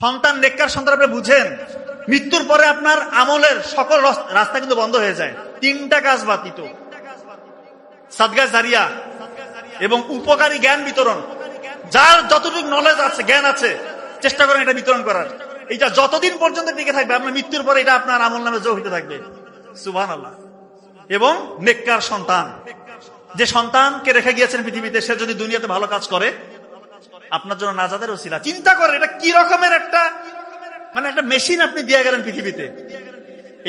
সন্তান নেককার সন্তান আপনি বুঝেন, মৃত্যুর পরে আপনার আমলের সকল রাস্তা কিন্তু বন্ধ হয়ে যায়। তিনটা কাজ ব্যতীত, সাদকা জারিয়া এবং উপকারী জ্ঞান বিতরণ। যার যতটুকু নলেজ আছে, জ্ঞান আছে, চেষ্টা করেন এটা বিতরণ করার। এটা যতদিন পর্যন্ত টিকে থাকবে, আপনার মৃত্যুর পরে এটা আপনার আমল নামে যোগ হতে থাকবে। সুবহানাল্লাহ। এবং নেককার সন্তান, যে সন্তানকে রেখে গিয়েছেন পৃথিবীতে, সে যদি দুনিয়াতে ভালো কাজ করে আপনার জন্য নাজাতের ওসিলা। চিন্তা করেন এটা কি রকমের একটা একটা মেশিন আপনি দিয়ে গেলেন পৃথিবীতে।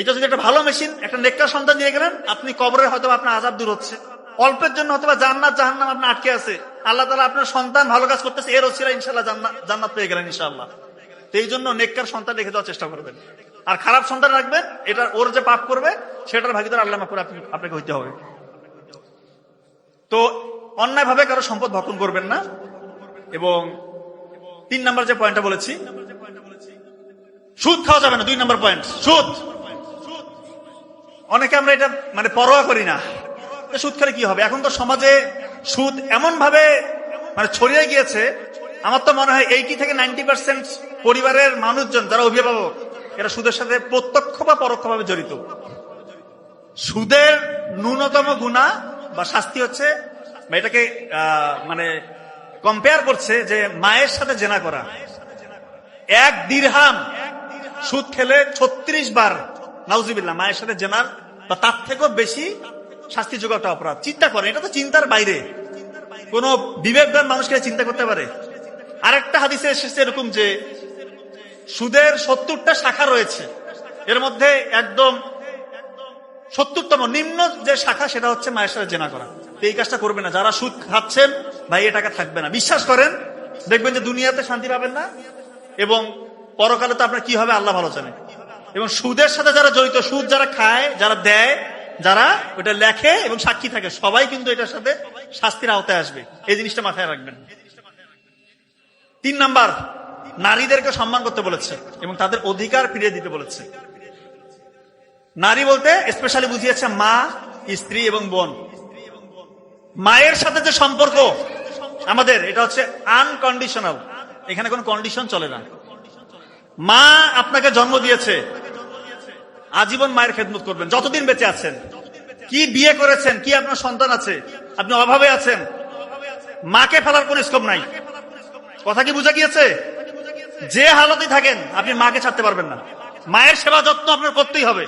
এটা যদি একটা ভালো মেশিন, একটা নেককার সন্তান দিয়ে গেলেন, আপনি কবরে হয়তো আপনার আযাব দূর হচ্ছে, অল্পের জন্য হয়তো জান্নাত জাহান্নাম আপনার আটকে আছে, আল্লাহ তাআলা আপনার সন্তান ভালো কাজ করতেছে, এর ওসিলা ইনশাআল্লাহ জান্নাত পেয়ে গেলেন ইনশাআল্লাহ। তো এই জন্য নেককার সন্তান রেখে দেওয়ার চেষ্টা করবেন। আর খারাপ সন্তান রাখবেন, এটা ওর যে পাপ করবে সেটার ভাগিদার আল্লাহ মাফ করে আপনাকে হইতে হবে। তো অন্যায় ভাবে কারো সম্পদ ভক্ষণ করবেন না। এবং 3 নম্বর যে পয়েন্টটা বলেছি, সুদ খাওয়া যাবে না। 2 নম্বর পয়েন্ট, সুদ। অনেকে আমরা এটা পরোয়া করি না, সুদ খেলে কি হবে। এখন তো সমাজে সুদ এমন ভাবে ছড়িয়ে গিয়েছে, আমার তো মনে হয় 80 থেকে 90% পরিবারের মানুষজন যারা অভিভাবক, এরা সুদের সাথে প্রত্যক্ষ বা পরোক্ষভাবে জড়িত। সুদের ন্যূনতম গুনাহ বা শাস্তি হচ্ছে, এটাকে কম্পেয়ার করছে যে মায়ের সাথে জেনা করা। 1 দিরহাম সুদ খেলে 36 বার নাউজুবিল্লাহ মায়ের সাথে জেনার বা তার থেকেও বেশি শাস্তিযোগ্য একটা অপরাধ। চিন্তা করেন, এটা তো চিন্তার বাইরে। কোন বিবেকবান মানুষকে চিন্তা করতে পারে? আরেকটা হাদিসে এসেছে এরকম যে সুদের 70টা শাখা রয়েছে, এর মধ্যে একদম 70তম নিম্ন যে শাখা সেটা হচ্ছে মায়ের সাথে জেনা করা। এই কাজটা করবে না। যারা সুদ খাচ্ছেন ভাই, এ টাকা থাকবে না। বিশ্বাস করেন, দেখবেন যে দুনিয়াতে শান্তি পাবেন না, এবং পরকালে তো আপনার কি হবে আল্লাহ ভালো জানে। এবং সুদের সাথে যারা জড়িত, সুদ যারা খায়, যারা দেয়, যারা ওটা লেখে এবং সাক্ষী থাকে, সবাই কিন্তু এটার সাথে শাস্তির আওতায় আসবে। এই জিনিসটা মাথায় রাখবেন। 3 নাম্বার, নারীদেরকে সম্মান করতে বলেছে এবং তাদের অধিকার ফিরিয়ে দিতে বলেছে। নারী বলতে স্পেশালি বুঝিয়েছে মা, স্ত্রী এবং বোন। মায়ের সাথে যে সম্পর্ক আমাদের, এটা হচ্ছে আনকন্ডিশনাল। এখানে কোনো কন্ডিশন চলে না। মা আপনাকে জন্ম দিয়েছে, আজীবন মায়ের খেদমত করবেন যতদিন বেঁচে আছেন। কি বিয়ে করেছেন, কি আপনার সন্তান আছে, আপনি অভাবে আছেন, মাকে ফেলার কোন স্কোপ নাই। কথা কি বুঝা গিয়েছে? যে হালতে থাকেন আপনি মাকে ছাড়তে পারবেন না। মায়ের সেবা যত্ন আপনার করতেই হবে।